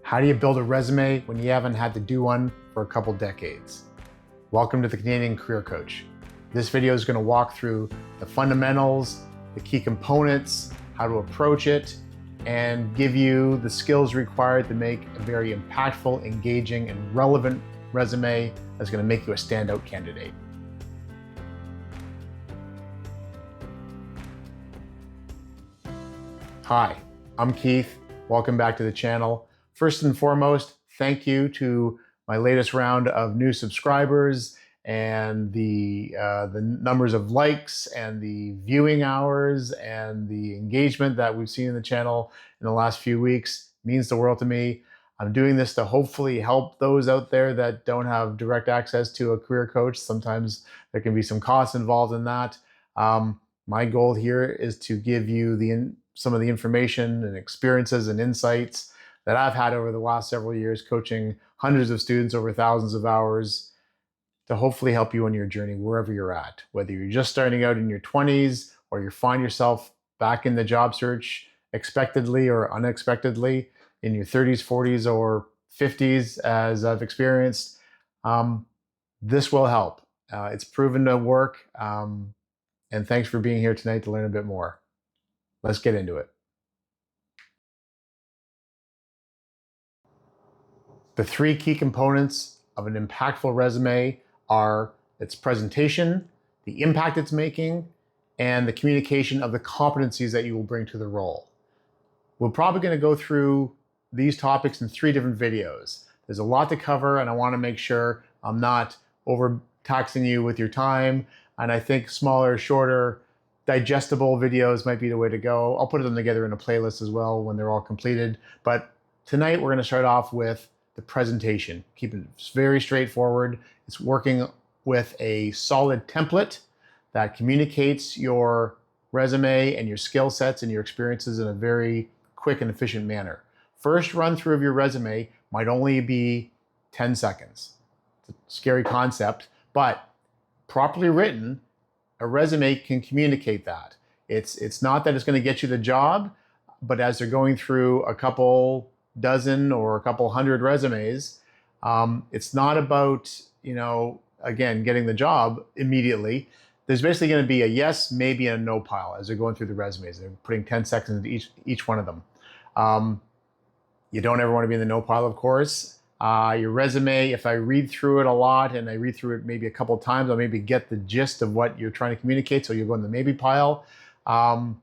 How do you build a resume when you haven't had to do one for a couple decades? Welcome to the Canadian Career Coach. This video is going to walk through the fundamentals, the key components, how to approach it, and give you the skills required to make a very impactful, engaging, and relevant resume that's going to make you a standout candidate. Hi, I'm Keith. Welcome back to the channel. First and foremost, thank you to my latest round of new subscribers and the numbers of likes and the viewing hours and the engagement that we've seen in the channel in the last few weeks. It means the world to me. I'm doing this to hopefully help those out there that don't have direct access to a career coach. Sometimes there can be some costs involved in that. My goal here is to give you some of the information and experiences and insights that I've had over the last several years coaching hundreds of students over thousands of hours to hopefully help you on your journey wherever you're at, whether you're just starting out in your 20s or you find yourself back in the job search expectedly or unexpectedly in your 30s, 40s, or 50s, as I've experienced. This will help. It's proven to work. And thanks for being here tonight to learn a bit more. Let's get into it. The three key components of an impactful resume are its presentation, the impact it's making, and the communication of the competencies that you will bring to the role. We're probably going to go through these topics in 3 different videos. There's a lot to cover, and I want to make sure I'm not overtaxing you with your time. And I think smaller, shorter, digestible videos might be the way to go. I'll put them together in a playlist as well when they're all completed. But tonight we're going to start off with the presentation. Keep it very straightforward. It's working with a solid template that communicates your resume and your skill sets and your experiences in a very quick and efficient manner. First run through of your resume might only be 10 seconds. It's a scary concept, but properly written, a resume can communicate that. It's not that it's going to get you the job, but as they're going through a couple dozen or a couple hundred resumes, it's not about, again, getting the job immediately. There's basically going to be a yes, maybe, and a no pile as they're going through the resumes. They're putting 10 seconds into each one of them. You don't ever want to be in the no pile, of course. Your resume, if I read through it a lot and I read through it maybe a couple of times, I'll maybe get the gist of what you're trying to communicate, so you'll go in the maybe pile. No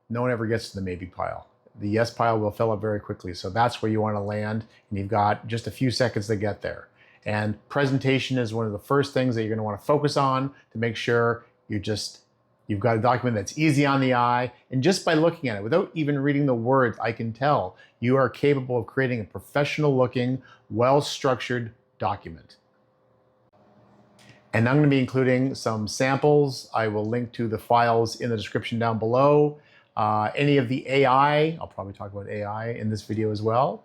one ever gets to the maybe pile. The yes pile will fill up very quickly, so that's where you want to land, and you've got just a few seconds to get there. And presentation is one of the first things that you're going to want to focus on to make sure you've got a document that's easy on the eye, and just by looking at it, without even reading the words, I can tell you are capable of creating a professional-looking, well-structured document. And I'm going to be including some samples. I will link to the files in the description down below. Any of the AI, I'll probably talk about AI in this video as well.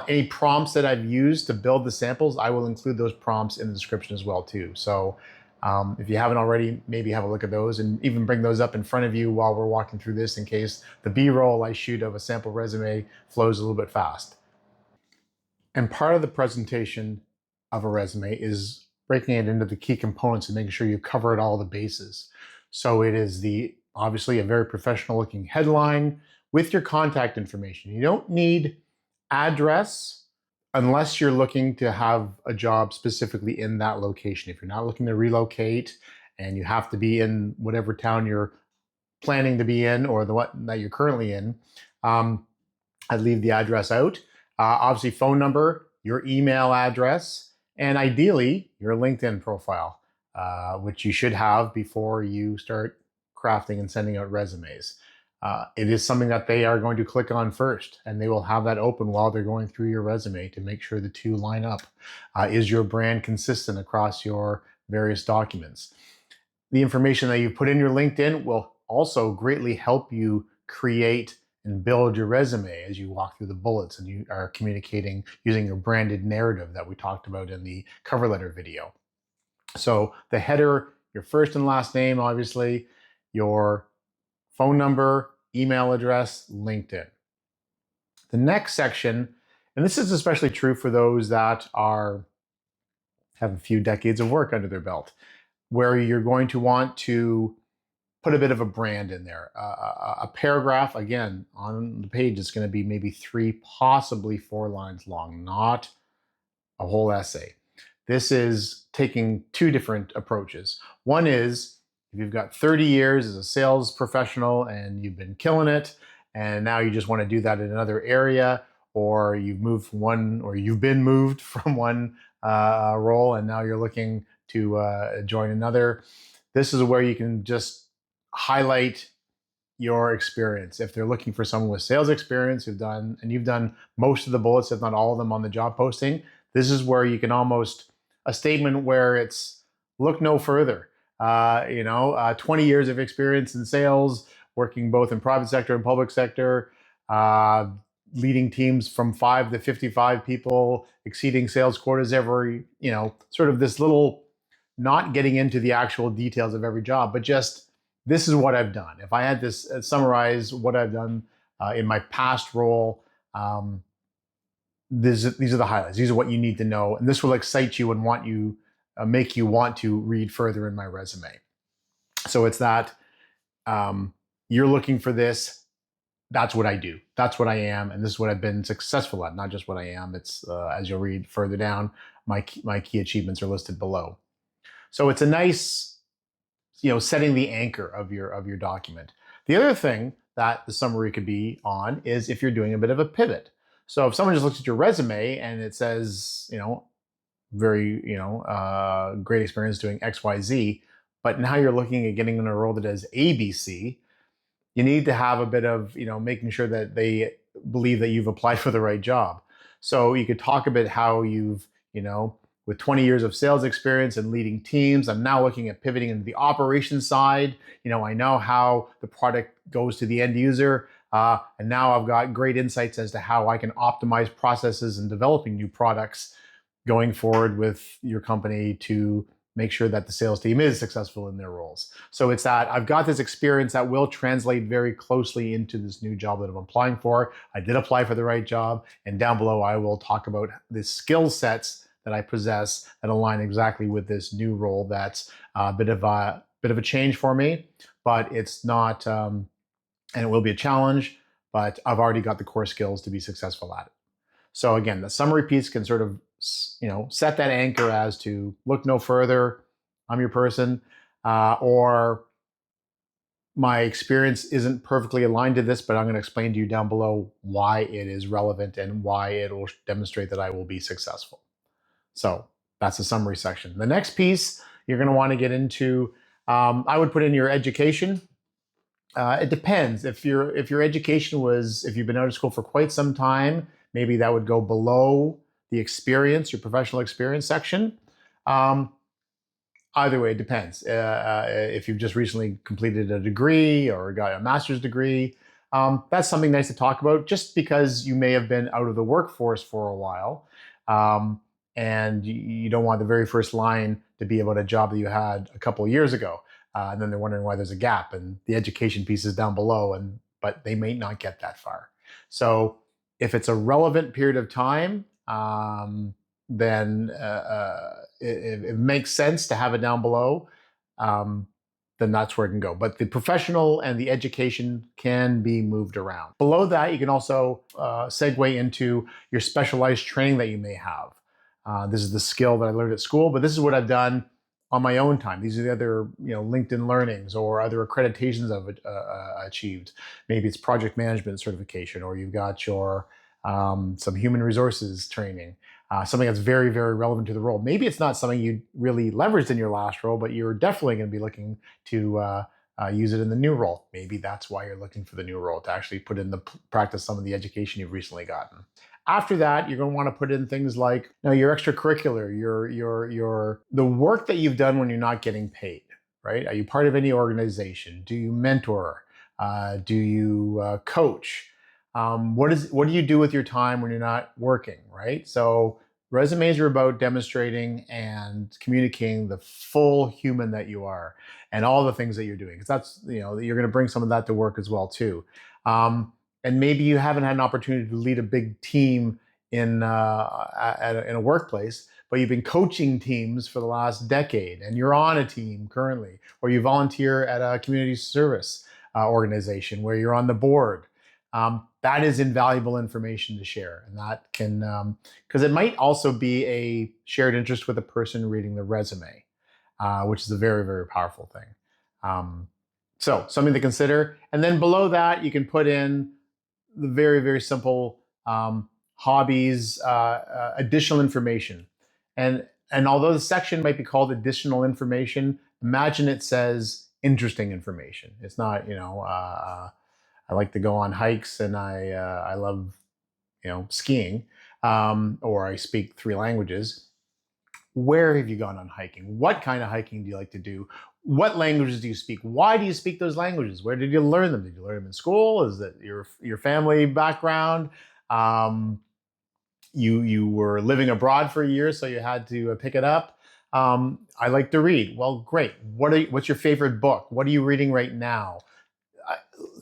Any prompts that I've used to build the samples, I will include those prompts in the description as well too. So if you haven't already, maybe have a look at those and even bring those up in front of you while we're walking through this, in case the B-roll I shoot of a sample resume flows a little bit fast. And part of the presentation of a resume is breaking it into the key components and making sure you covered all the bases. So it is obviously a very professional looking headline with your contact information. You don't need address unless you're looking to have a job specifically in that location. If you're not looking to relocate and you have to be in whatever town you're planning to be in or the one that you're currently in, I'd leave the address out. Obviously phone number, your email address, and ideally your LinkedIn profile, which you should have before you start crafting and sending out resumes. It is something that they are going to click on first, and they will have that open while they're going through your resume to make sure the two line up. Is your brand consistent across your various documents? The information that you put in your LinkedIn will also greatly help you create and build your resume as you walk through the bullets and you are communicating using your branded narrative that we talked about in the cover letter video. So the header, your first and last name, obviously, your phone number, email address, LinkedIn. The next section And this is especially true for those that have a few decades of work under their belt, where you're going to want to put a bit of a brand in there. A paragraph, again, on the page is going to be maybe 3, possibly 4 lines long, not a whole essay. This is taking 2 different approaches. One is, if you've got 30 years as a sales professional and you've been killing it, and now you just want to do that in another area, or you've moved from one, or you've been moved from one role and now you're looking to join another, this is where you can just highlight your experience. If they're looking for someone with sales experience you've done most of the bullets, if not all of them, on the job posting, this is where you can almost a statement where it's look no further. 20 years of experience in sales, working both in private sector and public sector, leading teams from 5 to 55 people, exceeding sales quotas every, sort of this little, not getting into the actual details of every job, but just this is what I've done. If I had to summarize what I've done in my past role, these are the highlights. These are what you need to know, and this will excite you and make you want to read further in my resume. So it's that you're looking for this. That's what I do. That's what I am, and this is what I've been successful at. Not just what I am. It's as you'll read further down, my key achievements are listed below. So it's a nice, setting the anchor of your document. The other thing that the summary could be on is if you're doing a bit of a pivot. So if someone just looks at your resume and it says, very, great experience doing X, Y, Z, but now you're looking at getting in a role that does A, B, C, you need to have a bit of, making sure that they believe that you've applied for the right job. So you could talk a bit how you've, with 20 years of sales experience and leading teams, I'm now looking at pivoting into the operations side. I know how the product goes to the end user. And now I've got great insights as to how I can optimize processes and developing new products going forward with your company to make sure that the sales team is successful in their roles. So it's that I've got this experience that will translate very closely into this new job that I'm applying for. I did apply for the right job. And down below, I will talk about the skill sets that I possess that align exactly with this new role. That's a bit of a change for me, but it's not, and it will be a challenge, but I've already got the core skills to be successful at it. So again, the summary piece can sort of, set that anchor as to look no further, I'm your person, or my experience isn't perfectly aligned to this, but I'm going to explain to you down below why it is relevant and why it will demonstrate that I will be successful. So that's the summary section. The next piece you're going to want to get into, I would put in your education. It depends. If your education was, if you've been out of school for quite some time, maybe that would go below the experience, your professional experience section. Either way, it depends. If you've just recently completed a degree or got a master's degree, that's something nice to talk about, just because you may have been out of the workforce for a while. And you don't want the very first line to be about a job that you had a couple of years ago. And then they're wondering why there's a gap, and the education piece is down below, but they may not get that far. So if it's a relevant period of time, then it makes sense to have it down below. Then that's where it can go. But the professional and the education can be moved around. Below that, you can also segue into your specialized training that you may have. This is the skill that I learned at school, but this is what I've done on my own time. These are the other, LinkedIn learnings or other accreditations I've achieved. Maybe it's project management certification, or you've got your some human resources training, something that's very, very relevant to the role. Maybe it's not something you really leveraged in your last role, but you're definitely going to be looking to use it in the new role. Maybe that's why you're looking for the new role, to actually put in the practice some of the education you've recently gotten. After that, you're going to want to put in things like your extracurricular, the work that you've done when you're not getting paid, right? Are you part of any organization? Do you mentor? Do you coach? What do you do with your time when you're not working, right? So resumes are about demonstrating and communicating the full human that you are and all the things that you're doing. Because that's, you're going to bring some of that to work as well too. And maybe you haven't had an opportunity to lead a big team in a workplace, but you've been coaching teams for the last decade, and you're on a team currently, or you volunteer at a community service organization where you're on the board. That is invaluable information to share, and that can, because it might also be a shared interest with the person reading the resume, which is a very, very powerful thing. So something to consider. And then below that, you can put in the very, very simple hobbies, additional information. And although the section might be called additional information, imagine it says interesting information. It's not, I like to go on hikes and I love, skiing, or I speak 3 languages. Where have you gone on hiking? What kind of hiking do you like to do? What languages do you speak? Why do you speak those languages? Where did you learn them? Did you learn them in school? Is it your family background? You were living abroad for a year, so you had to pick it up. I like to read. Well, great. What's your favorite book? What are you reading right now?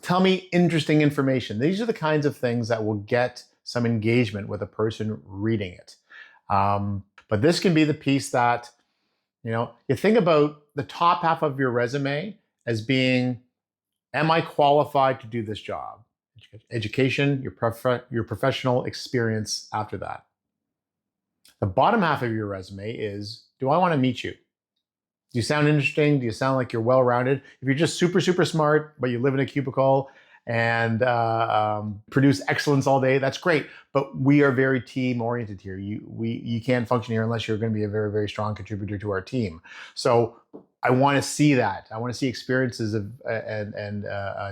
Tell me interesting information. These are the kinds of things that will get some engagement with a person reading it. But this can be the piece that, you think about the top half of your resume as being, am I qualified to do this job? Education, your professional experience after that. The bottom half of your resume is, do I want to meet you? Do you sound interesting? Do you sound like you're well-rounded? If you're just super, super smart, but you live in a cubicle and produce excellence all day, that's great. But we are very team-oriented here. You can't function here unless you're going to be a very, very strong contributor to our team. So I want to see that. I want to see experiences of and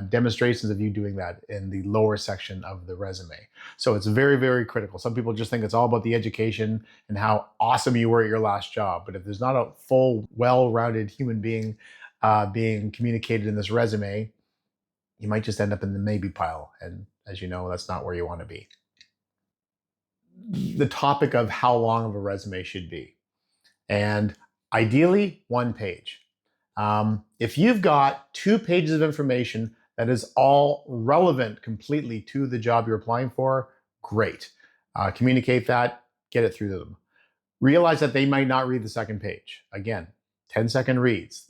demonstrations of you doing that in the lower section of the resume. So it's very, very critical. Some people just think it's all about the education and how awesome you were at your last job. But if there's not a full, well-rounded human being being communicated in this resume, you might just end up in the maybe pile. And as you know, that's not where you want to be. The topic of how long of a resume should be. And ideally, 1 page. If you've got 2 pages of information that is all relevant completely to the job you're applying for, great. Communicate that, get it through to them. Realize that they might not read the second page. Again, 10-second reads.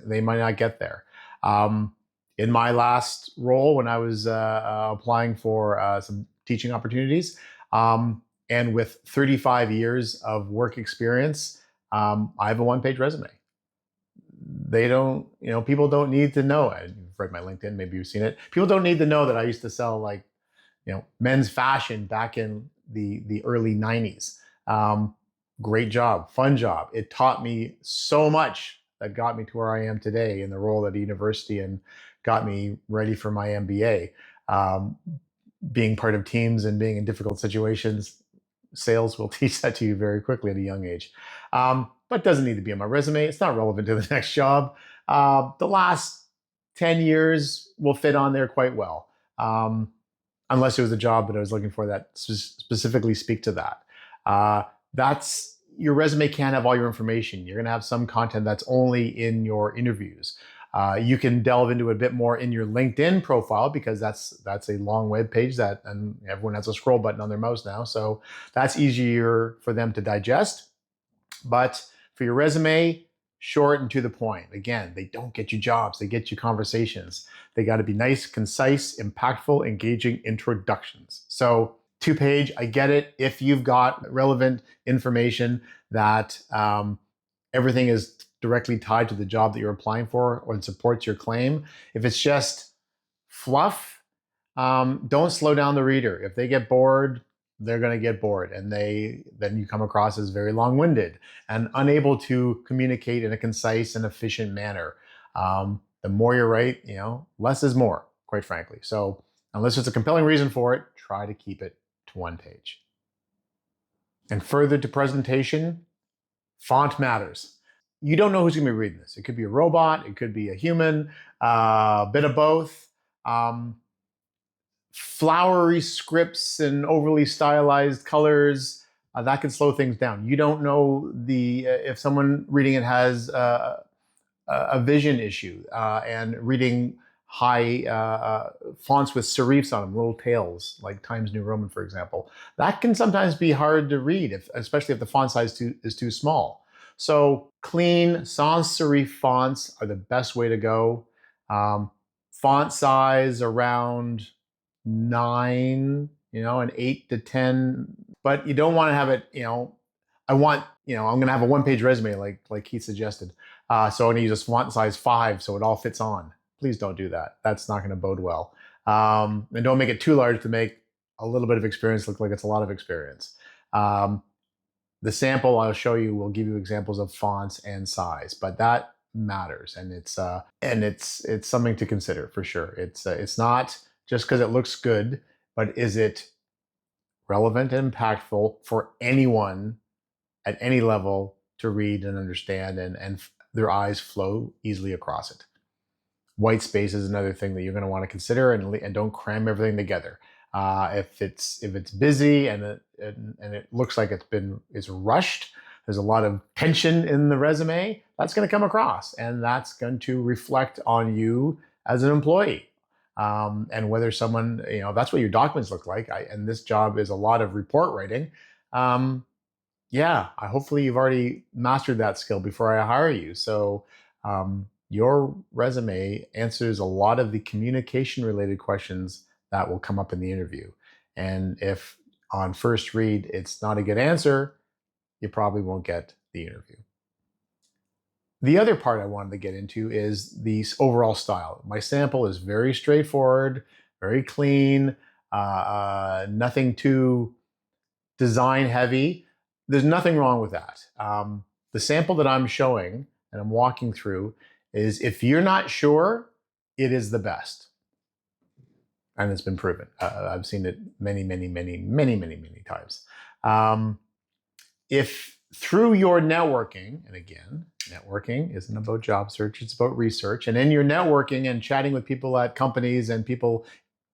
They might not get there. In my last role, when I was applying for some teaching opportunities, and with 35 years of work experience, I have a 1-page resume. People don't need to know. You've read my LinkedIn, maybe you've seen it. People don't need to know that I used to sell men's fashion back in the early 90s. Great job, fun job. It taught me so much that got me to where I am today in the role at a university and got me ready for my MBA. Being part of teams and being in difficult situations, sales will teach that to you very quickly at a young age. But doesn't need to be on my resume. It's not relevant to the next job. The last 10 years will fit on there quite well, unless it was a job that I was looking for that specifically speak to that. Your resume can't have all your information. You're going to have some content that's only in your interviews. You can delve into it a bit more in your LinkedIn profile because that's a long web page and everyone has a scroll button on their mouse now. So that's easier for them to digest. But for your resume, short and to the point. Again, they don't get you jobs, they get you conversations. They got to be nice, concise, impactful, engaging introductions. So 2-page, I get it. If you've got relevant information that everything is directly tied to the job that you're applying for or supports your claim. If it's just fluff, don't slow down the reader. If they get bored, they're going to get bored, and then you come across as very long-winded and unable to communicate in a concise and efficient manner. The more you write, less is more, quite frankly. So unless there's a compelling reason for it, try to keep it to 1 page. And further to presentation, font matters. You don't know who's going to be reading this. It could be a robot, it could be a human, a bit of both. Flowery scripts and overly stylized colors, that can slow things down. You don't know if someone reading it has a vision issue and reading high fonts with serifs on them, little tails, like Times New Roman, for example. That can sometimes be hard to read, especially if the font size is too small. So clean sans serif fonts are the best way to go. Font size around 9, and 8 to 10, but you don't want to have it, I'm going to have a one-page resume like Keith suggested. So I'm going to use a font size 5 so it all fits on. Please don't do that. That's not going to bode well. And don't make it too large to make a little bit of experience look like it's a lot of experience. The sample I'll show you will give you examples of fonts and size, but that matters, and it's something to consider for sure. It's not just because it looks good, but is it relevant and impactful for anyone at any level to read and understand, and their eyes flow easily across it. White space is another thing that you're going to want to consider, and don't cram everything together. If it's busy and it looks like it's rushed, there's a lot of tension in the resume, that's going to come across, and that's going to reflect on you as an employee. And whether someone, that's what your documents look like. And this job is a lot of report writing. Hopefully you've already mastered that skill before I hire you. So your resume answers a lot of the communication related questions that will come up in the interview. And if on first read it's not a good answer, you probably won't get the interview. The other part I wanted to get into is the overall style. My sample is very straightforward, very clean, nothing too design heavy. There's nothing wrong with that. The sample that I'm showing and I'm walking through is, if you're not sure, it is the best. And it's been proven. I've seen it many, many, many, many, many, many times. If through your networking, and again, networking isn't about job search, it's about research. And in your networking and chatting with people at companies and people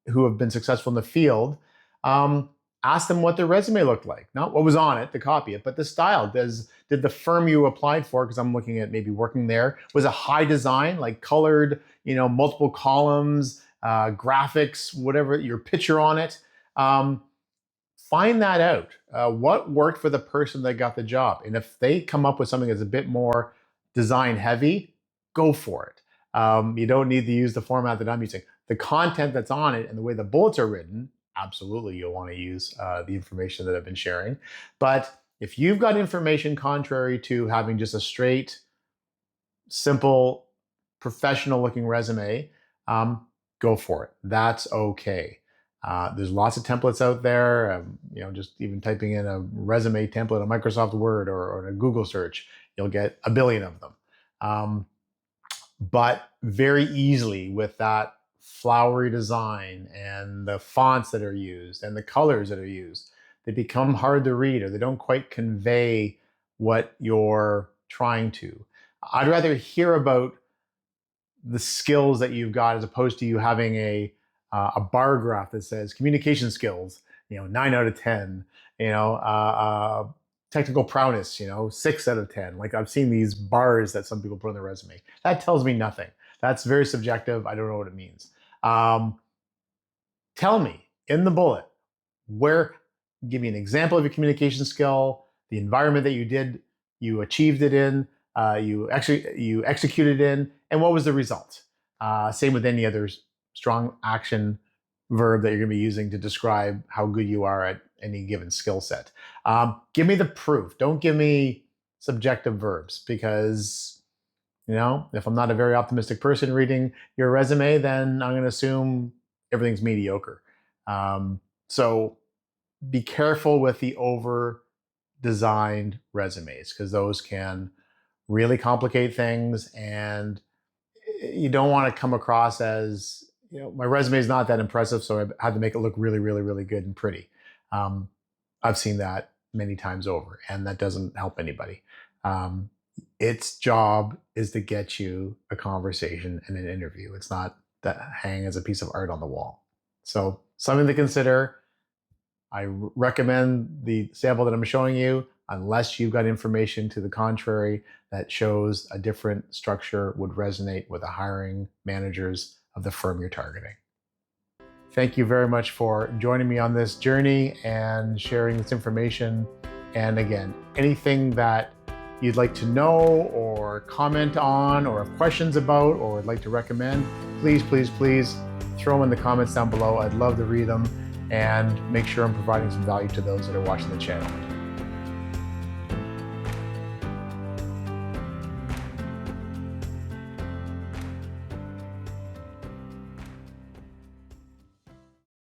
who have been successful in the field, ask them what their resume looked like. Not what was on it to copy it, but the style. Did the firm you applied for, because I'm looking at maybe working there, was a high design, like colored, multiple columns, graphics, whatever, your picture on it. Find that out. What worked for the person that got the job? And if they come up with something that's a bit more design heavy, go for it. You don't need to use the format that I'm using. The content that's on it and the way the bullets are written, absolutely you'll want to use the information that I've been sharing. But if you've got information contrary to having just a straight, simple, professional looking resume, go for it. That's okay. There's lots of templates out there. Just even typing in a resume template on Microsoft Word or in a Google search, you'll get a billion of them. But very easily, with that flowery design and the fonts that are used and the colors that are used, they become hard to read, or they don't quite convey what you're trying to. I'd rather hear about the skills that you've got as opposed to you having a bar graph that says communication skills, 9 out of 10, technical prowess, 6 out of 10. Like, I've seen these bars that some people put on their resume. That tells me nothing. That's very subjective. I don't know what it means. Tell me in the bullet give me an example of your communication skill, the environment that you achieved it in, you executed in, and what was the result? Same with any other strong action verb that you're going to be using to describe how good you are at any given skill set. Give me the proof. Don't give me subjective verbs, because if I'm not a very optimistic person reading your resume, then I'm going to assume everything's mediocre. So be careful with the over-designed resumes, because those can really complicate things, and you don't want to come across as, my resume is not that impressive, so I had to make it look really, really, really good and pretty. I've seen that many times over, and that doesn't help anybody. Its job is to get you a conversation and an interview. It's not to hang as a piece of art on the wall. So something to consider. I recommend the sample that I'm showing you, unless you've got information to the contrary that shows a different structure would resonate with the hiring manager's of the firm you're targeting. Thank you very much for joining me on this journey and sharing this information. And again, anything that you'd like to know or comment on or have questions about or would like to recommend, please throw them in the comments down below. I'd love to read them and make sure I'm providing some value to those that are watching the channel.